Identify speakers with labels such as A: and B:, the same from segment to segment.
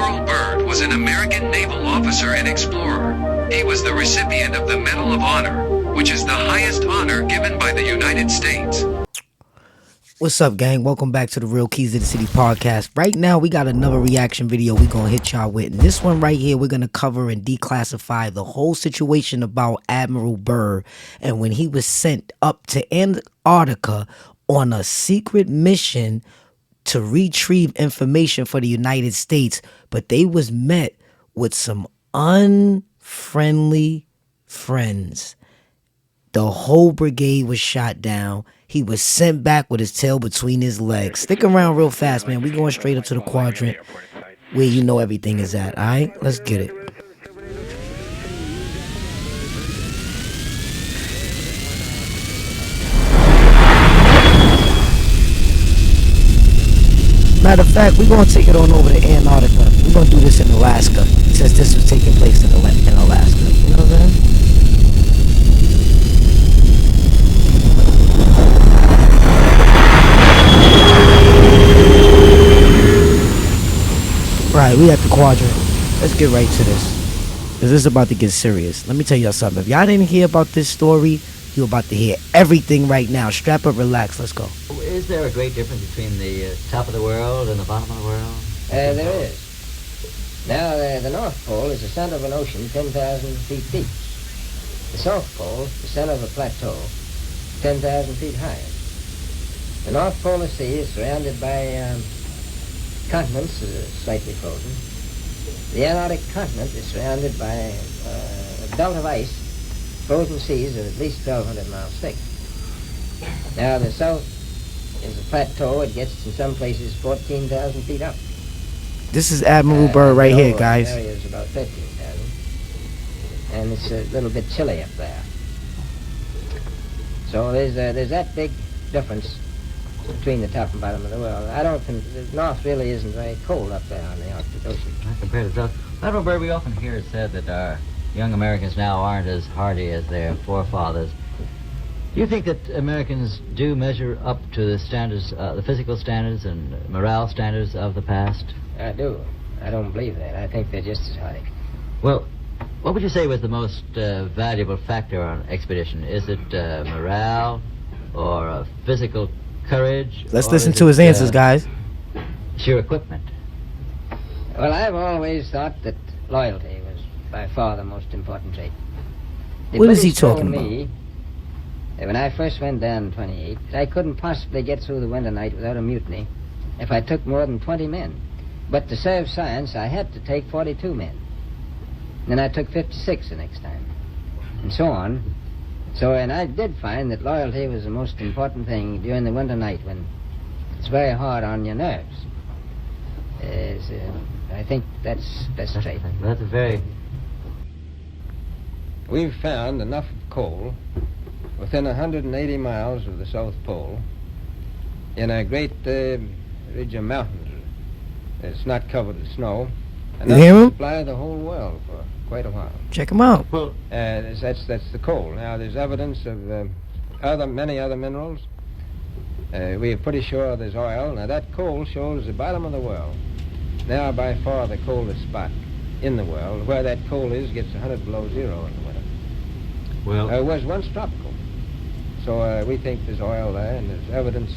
A: Admiral Byrd was an American naval officer and explorer. He was the recipient of the Medal of Honor, which is the highest honor given by the United States.
B: What's up, gang? Welcome back to the Real Keys to the City podcast. Right now, we got another reaction video we're going to hit y'all with. And this one right here, we're going to cover and declassify the whole situation about Admiral Byrd and when he was sent up to Antarctica on a secret mission to retrieve information for the United States. But they was met with some unfriendly friends. The whole brigade was shot down. He was sent back with his tail between his legs. Stick around real fast, man. We going straight up to the quadrant where you know everything is at, all right? Let's get it. Matter of fact, we're going to take it on over to Antarctica. We're going to do this in Alaska, since this was taking place in Alaska. You know what I'm saying? Right, we at the quadrant. Let's get right to this, because this is about to get serious. Let me tell y'all something. If y'all didn't hear about this story, you're about to hear everything right now. Strap up, relax, let's go.
C: Is there a great difference between the top of the world and the bottom of the world?
D: There is. Now, the North Pole is the center of an ocean 10,000 feet deep. The South Pole, the center of a plateau, 10,000 feet high. The North Polar Sea is surrounded by continents slightly frozen. The Antarctic continent is surrounded by a belt of ice, frozen seas of at least 1,200 miles thick. Now the south is a plateau. It gets in some places 14,000 feet up.
B: This is Admiral Byrd right here, guys.
D: The area is about 15,000, and it's a little bit chilly up there. So there's that big difference between the top and bottom of the world. I don't think the north really isn't very cold up there on the Arctic Ocean.
C: Compared to south. Admiral Byrd, we often hear it said that our young Americans now aren't as hardy as their forefathers. Do you think that Americans do measure up to the standards, the physical standards and morale standards of the past?
D: I do. I don't believe that. I think they're just as hardy.
C: Well, what would you say was the most valuable factor on an expedition? Is it morale or physical courage?
B: Let's listen to his answers, guys.
C: Sheer equipment.
D: Well, I've always thought that loyalty was by far the most important trait.
B: What is he talking about?
D: Me, that when I first went down in 28, I couldn't possibly get through the winter night without a mutiny if I took more than 20 men. But to serve science, I had to take 42 men. Then I took 56 the next time, and so on. So, and I did find that loyalty was the most important thing during the winter night when it's very hard on your nerves. I think that's right.
C: That's a very...
E: We've found enough coal within 180 miles of the South Pole in a great ridge of mountains. It's not covered with snow.
B: You hear him?
E: To supply the whole world for quite a while.
B: Check him out.
C: Well,
E: that's the coal. Now, there's evidence of many other minerals. We are pretty sure there's oil. Now, that coal shows the bottom of the world. Now, by far the coldest spot in the world. Where that coal is gets 100 below zero in the winter.
C: well,
E: It was once tropical. So we think there's oil there, and there's evidence.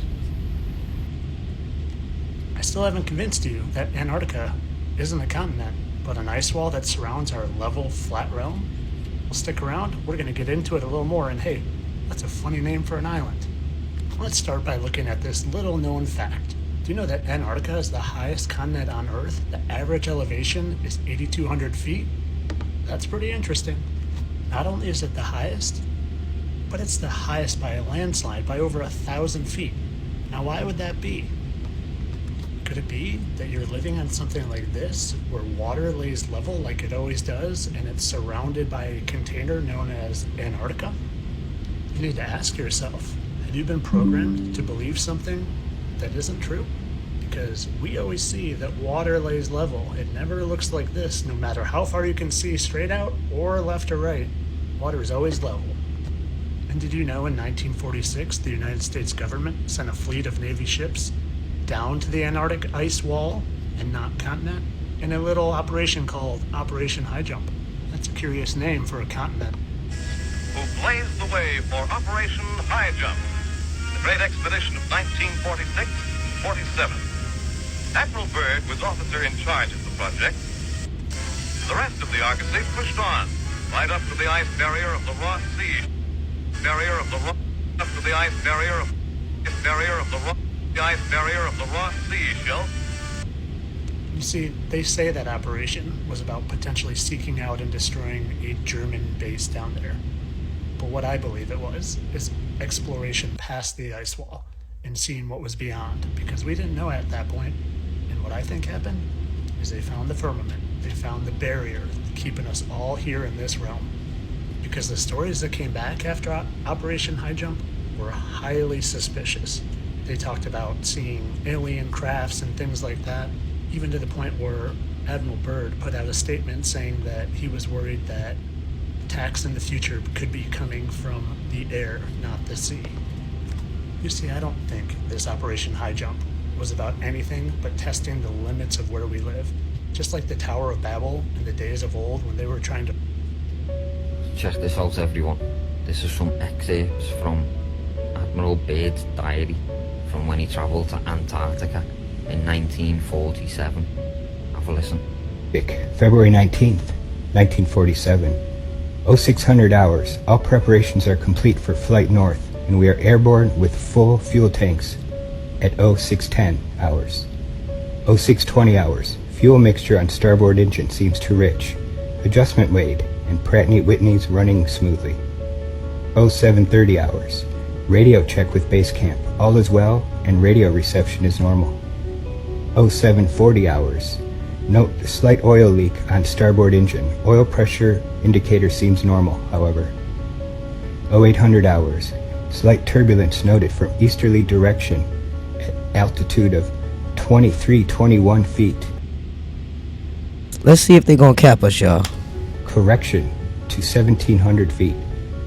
F: I still haven't convinced you that Antarctica isn't a continent, but an ice wall that surrounds our level, flat realm. Well, stick around. We're going to get into it a little more, and hey, that's a funny name for an island. Let's start by looking at this little-known fact. Do you know that Antarctica is the highest continent on Earth? The average elevation is 8,200 feet. That's pretty interesting. Not only is it the highest, but it's the highest by a landslide, by over 1,000 feet. Now, why would that be? Could it be that you're living on something like this, where water lays level like it always does, and it's surrounded by a container known as Antarctica? You need to ask yourself, have you been programmed to believe something that isn't true? Because we always see that water lays level. It never looks like this, no matter how far you can see straight out or left or right. Water is always level. And did you know in 1946 the United States government sent a fleet of Navy ships down to the Antarctic ice wall and not continent in a little operation called Operation Highjump. That's a curious name for a continent.
G: Who blazed the way for Operation Highjump, the great expedition of 1946-47. Admiral Byrd was officer in charge of the project. The rest of the Argosy pushed on, right up to the ice barrier of the Ross Sea. Up to the ice barrier of the ice barrier of the Ross Sea shelf.
F: You see, they say that operation was about potentially seeking out and destroying a German base down there. But what I believe it was is exploration past the ice wall and seeing what was beyond, because we didn't know at that point. And what I think happened is they found the firmament. They found the barrier keeping us all here in this realm. Because the stories that came back after Operation Highjump were highly suspicious. They talked about seeing alien crafts and things like that, even to the point where Admiral Byrd put out a statement saying that he was worried that attacks in the future could be coming from the air, not the sea. You see, I don't think this Operation Highjump was about anything but testing the limits of where we live. Just like the Tower of Babel in the days of old when they were trying to...
H: Check this out, everyone. This is some excerpts from Admiral Byrd's diary from when he travelled to Antarctica in 1947. Have a listen.
I: February 19th, 1947. 0600 hours. All preparations are complete for flight north, and we are airborne with full fuel tanks at 0610 hours. 0620 hours. Fuel mixture on starboard engine seems too rich. Adjustment weighed, and Pratt & Whitney's running smoothly. 0730 hours. Radio check with base camp. All is well, and radio reception is normal. 0740 hours. Note a slight oil leak on starboard engine. Oil pressure indicator seems normal, however. 0800 hours. Slight turbulence noted from easterly direction at altitude of 2321 feet.
B: Let's see if they're gonna cap us, y'all.
I: Correction to 1700 feet.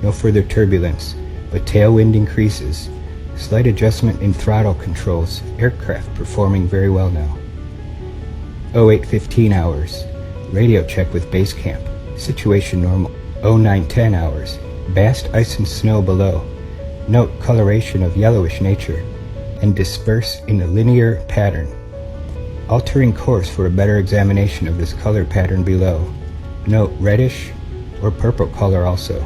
I: No further turbulence, but tailwind increases. Slight adjustment in throttle controls. Aircraft performing very well now. 0815 hours. Radio check with base camp. Situation normal. 0910 hours. Vast ice and snow below. Note coloration of yellowish nature and disperse in a linear pattern. Altering course for a better examination of this color pattern below. Note reddish or purple color also.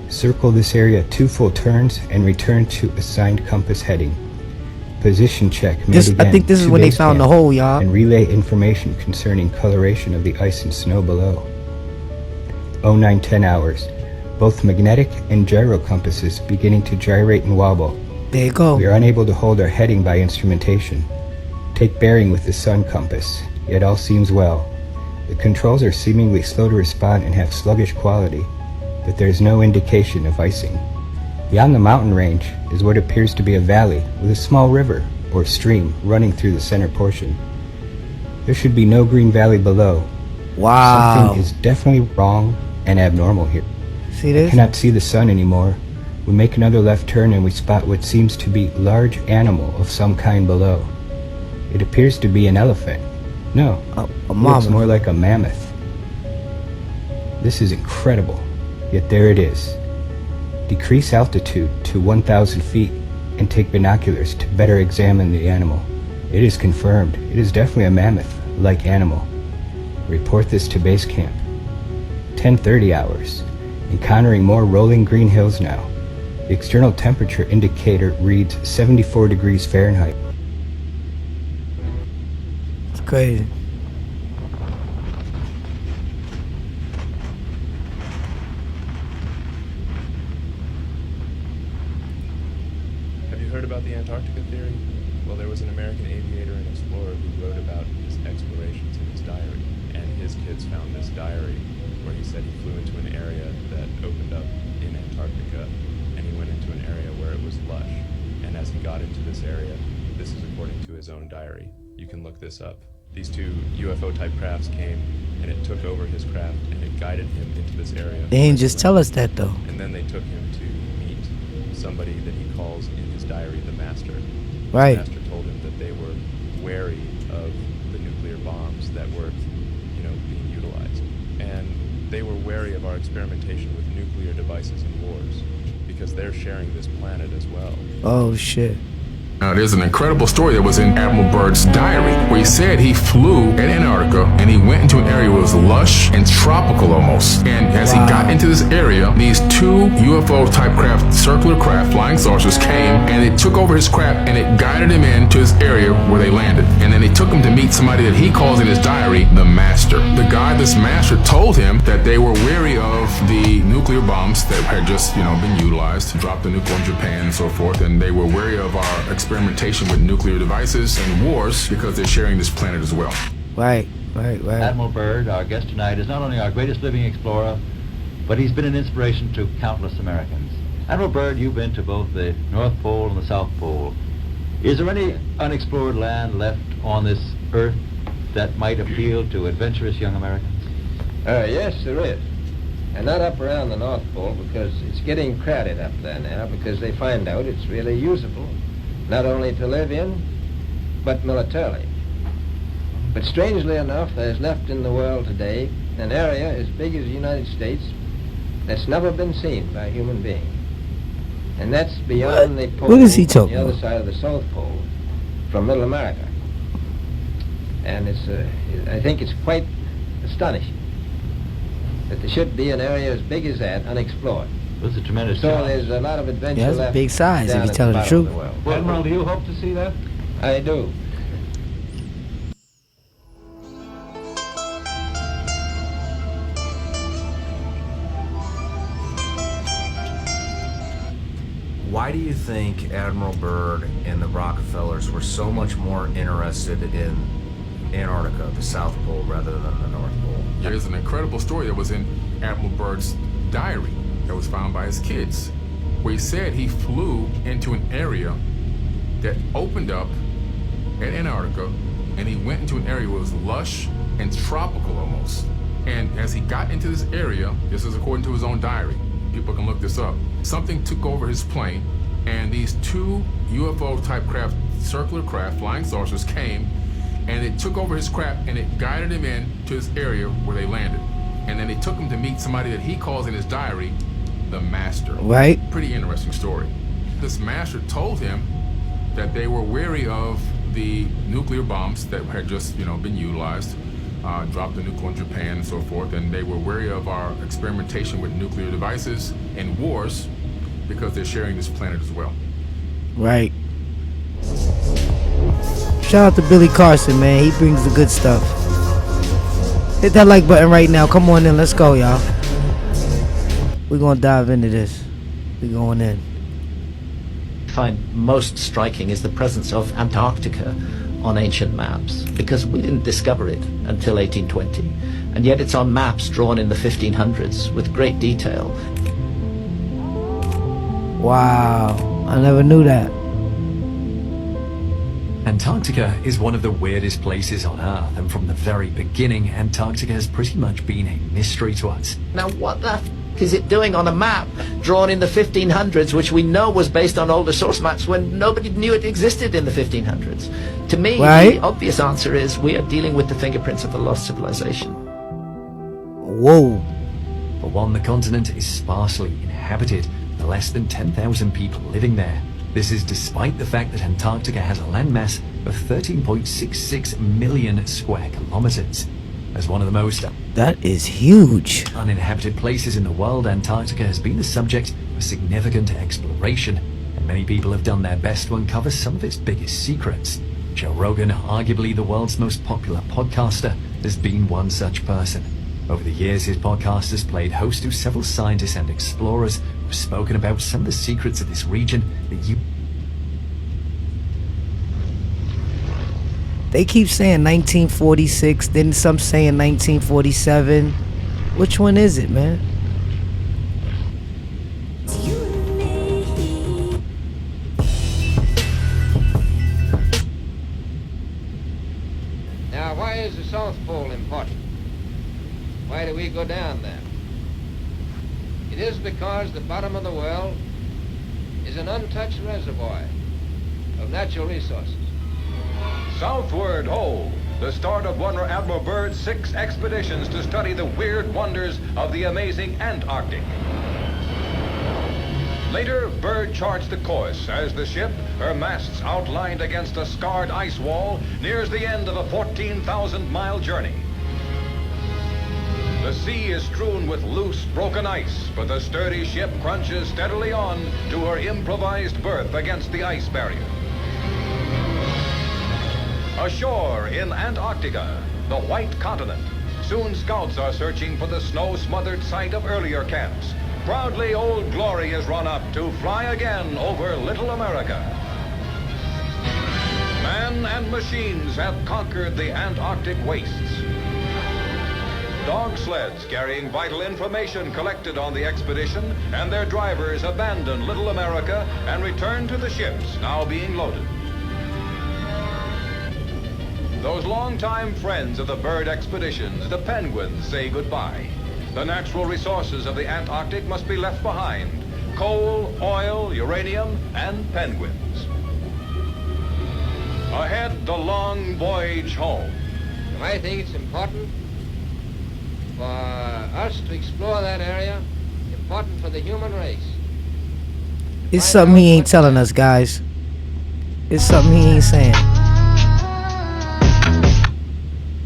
I: Circle this area 2 full turns and return to assigned compass heading. Position check made again
B: I think this is
I: to
B: when they
I: base
B: found the
I: camp
B: hole, y'all.
I: and relay information concerning coloration of the ice and snow below. 0910 hours. Both magnetic and gyro compasses beginning to gyrate and wobble.
B: There you go.
I: We are unable to hold our heading by instrumentation. Take bearing with the sun compass, yet all seems well. The controls are seemingly slow to respond and have sluggish quality, but there is no indication of icing. Beyond the mountain range is what appears to be a valley with a small river or stream running through the center portion. There should be no green valley below.
B: Wow.
I: Something is definitely wrong and abnormal here.
B: See this?
I: Cannot see the sun anymore. We make another left turn and we spot what seems to be large animal of some kind below. It appears to be an elephant. No,
B: A
I: looks
B: mammoth.
I: more like a mammoth. This is incredible, yet there it is. Decrease altitude to 1,000 feet and take binoculars to better examine the animal. It is confirmed. It is definitely a mammoth-like animal. Report this to base camp. 10:30 hours. Encountering more rolling green hills now. The external temperature indicator reads 74 degrees Fahrenheit.
B: It's crazy.
J: Have you heard about the Antarctica theory? Well, there was an American aviator and explorer who wrote about his explorations in his diary, and his kids found this diary where he said he flew into an area that opened up in Antarctica, and he went into an area where it was lush. And as he got into this area, this is according to his own diary. You can look this up. These two UFO-type crafts came, and it took over his craft, and it guided him into this area.
B: They ain't just tell us that though.
J: And then they took him to meet somebody that he calls in his diary the Master.
B: Right.
J: The Master told him that they were wary of the nuclear bombs that were, being utilized. And they were wary of our experimentation with nuclear devices in wars because they're sharing this planet as well.
B: Oh, shit.
K: Now, there's an incredible story that was in Admiral Byrd's diary where he said he flew at Antarctica and he went into an area where it was lush and tropical almost. And as he got into this area, these two UFO-type craft, circular craft, flying saucers came and it took over his craft and it guided him into this area where they landed. And then they took him to meet somebody that he calls in his diary the Master. The guy, this Master, told him that they were wary of the nuclear bombs that had just, been utilized to drop the nuke on Japan and so forth. And they were wary of our experimentation with nuclear devices and wars because they're sharing this planet as well.
B: Right.
C: Admiral Byrd, our guest tonight, is not only our greatest living explorer, but he's been an inspiration to countless Americans. Admiral Byrd, you've been to both the North Pole and the South Pole. Is there any unexplored land left on this Earth that might appeal to adventurous young Americans?
E: Yes, there is. And not up around the North Pole because it's getting crowded up there now because they find out it's really usable, not only to live in, but militarily. But strangely enough, there's left in the world today an area as big as the United States that's never been seen by a human being. And that's beyond the pole,
B: What is he talking
E: on the other
B: about?
E: side of the South Pole, from Middle America. And I think it's quite astonishing that there should be an area as big as that unexplored.
C: It's a tremendous
E: So
C: challenge.
E: there's a lot of adventure
B: Yeah, it's a
E: left
B: big size if
E: down
B: you
E: at
B: tell the
E: bottom
B: truth.
E: of world.
C: Admiral, do you hope to see that?
E: I do.
L: Why do you think Admiral Byrd and the Rockefellers were so much more interested in Antarctica, the South Pole, rather than the North Pole?
K: There's an incredible story that was in Admiral Byrd's diary that was found by his kids where he said he flew into an area that opened up at Antarctica and he went into an area where it was lush and tropical almost. And as he got into this area, this is according to his own diary, people can look this up, something took over his plane and these two UFO-type craft, circular craft, flying saucers came and it took over his craft and it guided him in to this area where they landed. And then they took him to meet somebody that he calls in his diary the Master.
B: Right.
K: Pretty interesting story. This Master told him that they were wary of the nuclear bombs that had just, been utilized, dropped the nuke on Japan and so forth, and they were wary of our experimentation with nuclear devices and wars because they're sharing this planet as well.
B: Right. Shout out to Billy Carson, man. He brings the good stuff. Hit that like button right now. Come on in. Let's go, y'all. We're going to dive into this. We're going in.
M: I find most striking is the presence of Antarctica on ancient maps, because we didn't discover it until 1820, and yet it's on maps drawn in the 1500s with great detail.
B: Wow. I never knew that.
N: Antarctica is one of the weirdest places on Earth, and from the very beginning, Antarctica has pretty much been a mystery to us.
M: Now what the f*** is it doing on a map drawn in the 1500s, which we know was based on older source maps when nobody knew it existed in the 1500s? To me, the obvious answer is we are dealing with the fingerprints of a lost civilization.
B: Whoa.
N: For one, the continent is sparsely inhabited, with less than 10,000 people living there. This is despite the fact that Antarctica has a landmass of 13.66 million square kilometers. As one of the most
B: That is huge.
N: uninhabited places in the world, Antarctica has been the subject of significant exploration, and many people have done their best to uncover some of its biggest secrets. Joe Rogan, arguably the world's most popular podcaster, has been one such person. Over the years, his podcast has played host to several scientists and explorers who have spoken about some of the secrets of this region that you...
B: They keep saying 1946, then some saying 1947. Which one is it, man?
E: Now, why is the South Pole important? Why do we go down there? It is because the bottom of the world is an untouched reservoir of natural resources.
G: Southward ho!
O: the start of one of Admiral Byrd's 6 expeditions to study the weird wonders of the amazing Antarctic. Later, Byrd charts the course as the ship, her masts outlined against a scarred ice wall, nears the end of a 14,000-mile journey. The sea is strewn with loose, broken ice, but the sturdy ship crunches steadily on to her improvised berth against the ice barrier. Ashore in Antarctica, the White Continent, soon scouts are searching for the snow-smothered site of earlier camps. Proudly, Old Glory is run up to fly again over Little America. Man and machines have conquered the Antarctic wastes. Dog sleds carrying vital information collected on the expedition and their drivers abandon Little America and return to the ships now being loaded. Those longtime friends of the Byrd expeditions, the penguins, say goodbye. The natural resources of the Antarctic must be left behind. Coal, oil, uranium, and penguins. Ahead, the long voyage home.
E: I think it's important for us to explore that area, important for the human race.
B: It's something he ain't telling us, guys. It's something he ain't saying.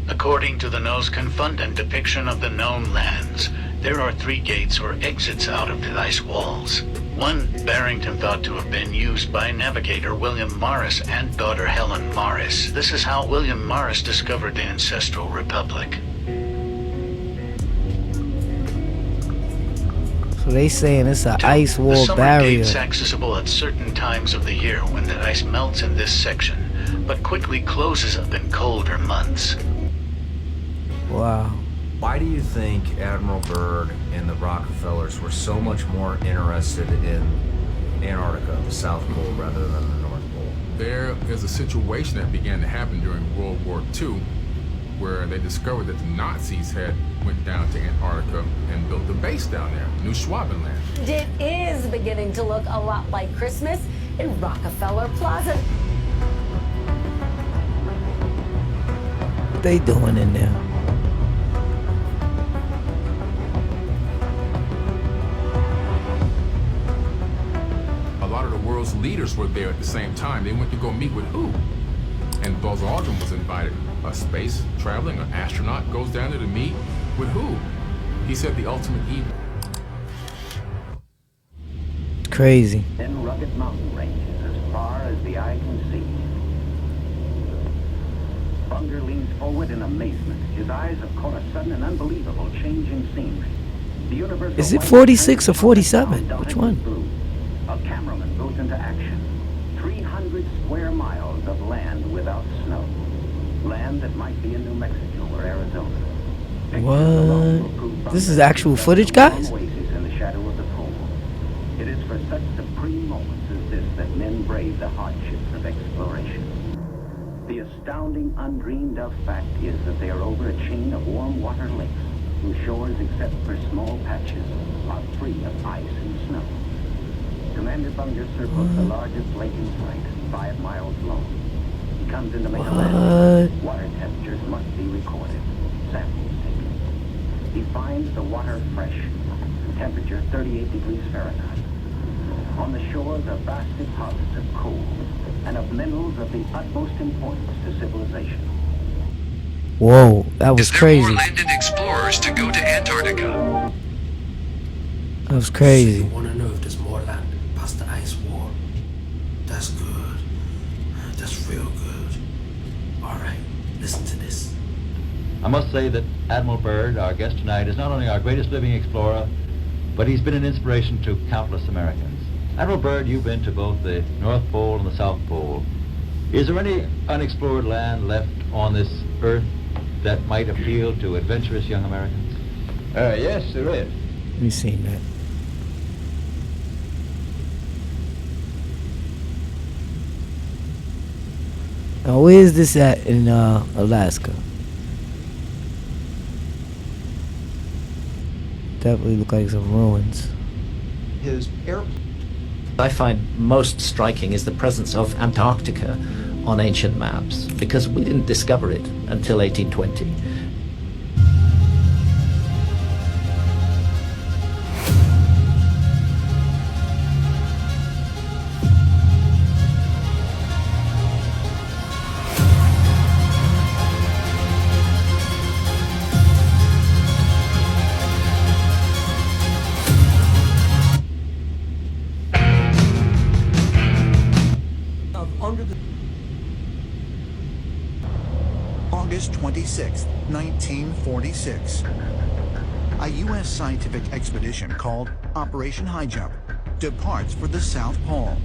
P: According to the nose confundant depiction of the known lands, there are 3 gates or exits out of the ice walls. One, Barrington thought to have been used by navigator William Morris and daughter Helen Morris. This is how William Morris discovered the ancestral republic.
B: So they saying it's an ice wall
P: the summer
B: barrier.
P: gate's accessible at certain times of the year when the ice melts in this section, but quickly closes up in colder months.
B: Wow.
L: Why do you think Admiral Byrd and the Rockefellers were so much more interested in Antarctica, the South Pole, rather than the North Pole?
K: There is a situation that began to happen during World War II where they discovered that the Nazis had went down to Antarctica and built a base down there, New Schwabenland.
Q: It is beginning to look a lot like Christmas in Rockefeller Plaza.
B: What they doing in there?
K: A lot of the world's leaders were there at the same time. They went to go meet with who? And Buzz Aldrin was invited. A space traveling, an astronaut goes down there to meet with who? He said the ultimate evil.
B: Crazy.
R: Then rugged mountain ranges as far as the eye can see. Bunger leans forward in amazement. His eyes have caught a sudden and unbelievable change in scenery. The universe.
B: Is it 46 or 47? Which one?
R: Blue. A cameraman goes into action. 300 square miles of land without snow. Land that might be in New Mexico or Arizona.
B: What? This is actual footage, guys?
R: In the shadow of the pole. It is for such supreme moments as this that men brave the hardships of exploration. The astounding, undreamed of fact is that they are over a chain of warm water lakes, whose shores, except for small patches, are free of ice and snow. Commander Bunger circles the largest lake in sight, 5 miles long. He comes in to make a landing. Water temperatures must be recorded. Samples taken. He finds the water fresh. Temperature 38 degrees Fahrenheit. On the shores are vast deposits of coal and of minerals of the utmost importance to civilization.
B: Whoa, that was crazy.
A: More landed explorers to go to Antarctica.
B: That was crazy.
S: So you want to know if there's more land past the ice wall? That's good. That's real good. All right, listen to this.
C: I must say that Admiral Byrd, our guest tonight, is not only our greatest living explorer, but he's been an inspiration to countless Americans. Admiral Byrd, you've been to both the North Pole and the South Pole. Is there any unexplored land left on this earth that might appeal to adventurous young Americans?
E: Yes, there is.
B: We've seen that. Now, where is this at in Alaska? Definitely look like some ruins.
M: His airplane. I find most striking is the presence of Antarctica on ancient maps because we didn't discover it until 1820.
T: August 26, 1946. A U.S. scientific expedition called Operation Highjump departs for the South Pole.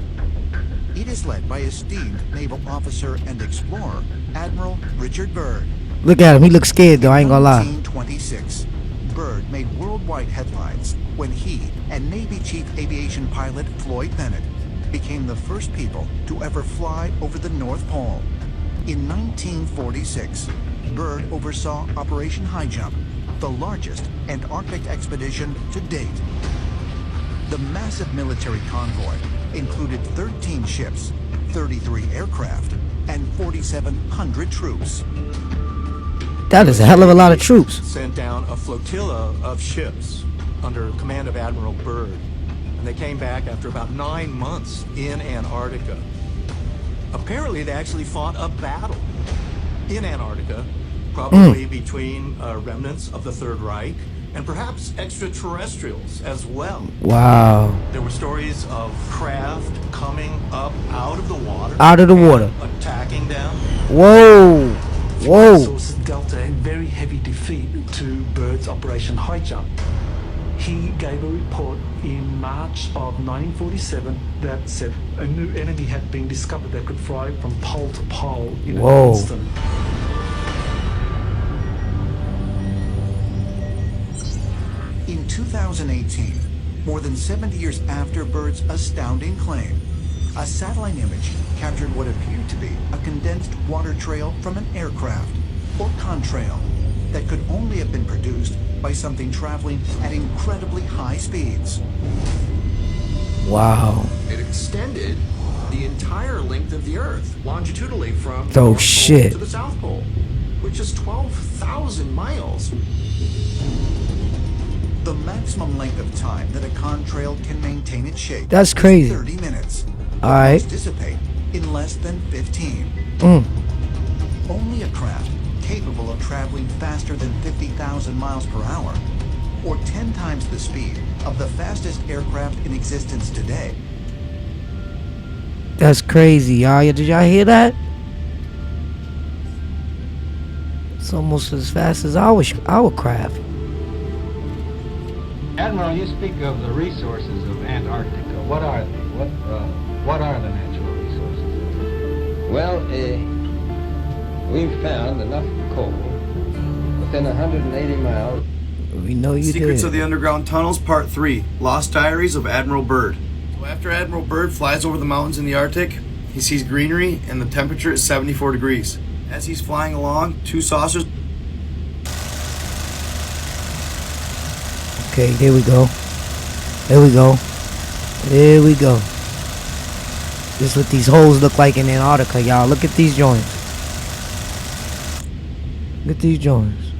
T: It is led by esteemed naval officer and explorer Admiral Richard Byrd.
B: Look at him, he looks scared though, I ain't gonna lie.
T: 1926, Byrd made worldwide headlines when he and Navy Chief Aviation Pilot Floyd Bennett became the first people to ever fly over the North Pole. In 1946, Byrd oversaw Operation Highjump, the largest Antarctic expedition to date. The massive military convoy included 13 ships, 33 aircraft, and 4,700 troops.
B: That is a hell of a lot of troops.
U: Sent down a flotilla of ships under command of Admiral Byrd, and they came back after about 9 months in Antarctica. Apparently, they actually fought a battle in Antarctica, probably between remnants of the Third Reich and perhaps extraterrestrials as well.
B: Wow.
U: There were stories of craft coming up out of the water.
B: Out of the water.
U: Attacking them.
B: Whoa. Whoa.
V: Sources dealt a very heavy defeat to Byrd's Operation Highjump. He gave a report in March of 1947 that said a new enemy had been discovered that could fly from pole to pole in an instant.
T: In 2018, more than 70 years after Byrd's astounding claim, a satellite image captured what appeared to be a condensed water trail from an aircraft, or contrail, that could only have been produced by something traveling at incredibly high speeds.
B: Wow.
W: It extended the entire length of the Earth, longitudinally from the
B: Oh,
W: North Pole
B: shit.
W: to the South Pole, which is 12,000 miles.
T: The maximum length of time that a contrail can maintain its shape
B: That's
T: is
B: crazy.
T: 30 minutes.
B: All right.
T: Most dissipate in less than 15. Only a craft capable of traveling faster than 50,000 miles per hour, or 10 times the speed of the fastest aircraft in existence today.
B: That's crazy, y'all. Did y'all hear that? It's almost as fast as our craft.
X: Admiral, you speak of the resources of Antarctica. What are they? What are the natural resources?
E: Well, we've found enough coal within 180 miles.
B: We know you
Y: Secrets
B: did.
Y: of the Underground Tunnels, Part 3, Lost Diaries of Admiral Byrd. So after Admiral Byrd flies over the mountains in the Arctic, he sees greenery and the temperature is 74 degrees. As he's flying along, two saucers...
B: Okay, there we go. There we go. There we go. This is what these holes look like in Antarctica, y'all. Look at these joints. Look at these joints.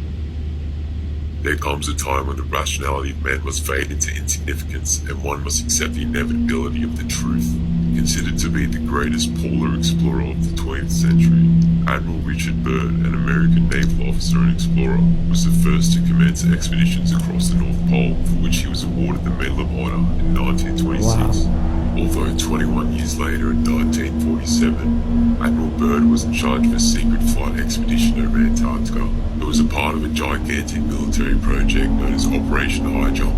Z: There comes a time when the rationality of man must fade into insignificance, and one must accept the inevitability of the truth. Considered to be the greatest polar explorer of the 20th century, Admiral Richard Byrd, an American naval officer and explorer, was the first to commence expeditions across the North Pole, for which he was awarded the Medal of Honor in 1926. Although 21 years later, in 1947, Admiral Byrd was in charge of a secret flight expedition over Antarctica. It was a part of a gigantic military project known as Operation Highjump.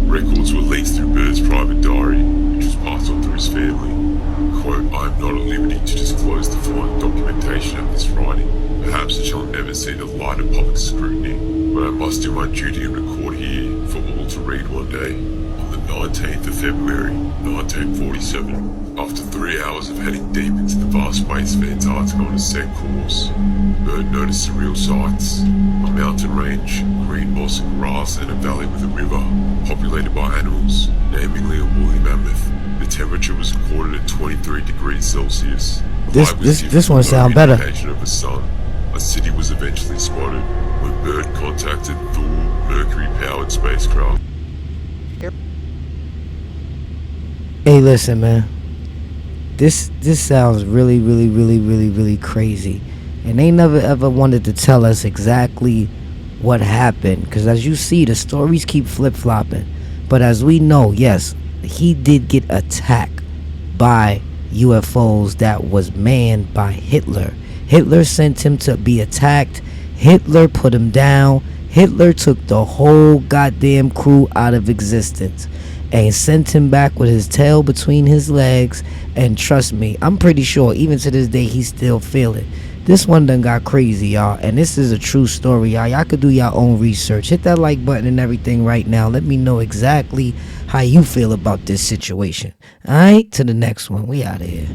Z: Records were leaked through Byrd's private diary, which was passed on to his family. Quote, "I am not at liberty to disclose the fine documentation of this writing. Perhaps it shall never see the light of public scrutiny, but I must do my duty and record here for all to read one day. On the 19th of February, 1947, after 3 hours of heading deep into the vast wastes of Antarctica on a set course, Byrd noticed surreal sights: a mountain range, green moss and grass, and a valley with a river, populated by animals, namely a woolly mammoth. The temperature was recorded at 23 degrees Celsius.
B: This one sound better.
Z: Of the sun. A city was eventually spotted when Byrd contacted Thule Mercury-powered spacecraft.
B: Hey, listen, man. This sounds really crazy, and they never ever wanted to tell us exactly what happened. Because as you see, the stories keep flip-flopping. But as we know, yes, he did get attacked by UFOs that was manned by Hitler. Hitler sent him to be attacked. Hitler put him down. Hitler took the whole goddamn crew out of existence and sent him back with his tail between his legs. And trust me, I'm pretty sure even to this day he still feel it. This one done got crazy, y'all, and this is a true story, y'all. Y'all could do your own research. Hit that like button and everything right now. Let me know exactly how you feel about this situation. Alright, to the next one. We out of here.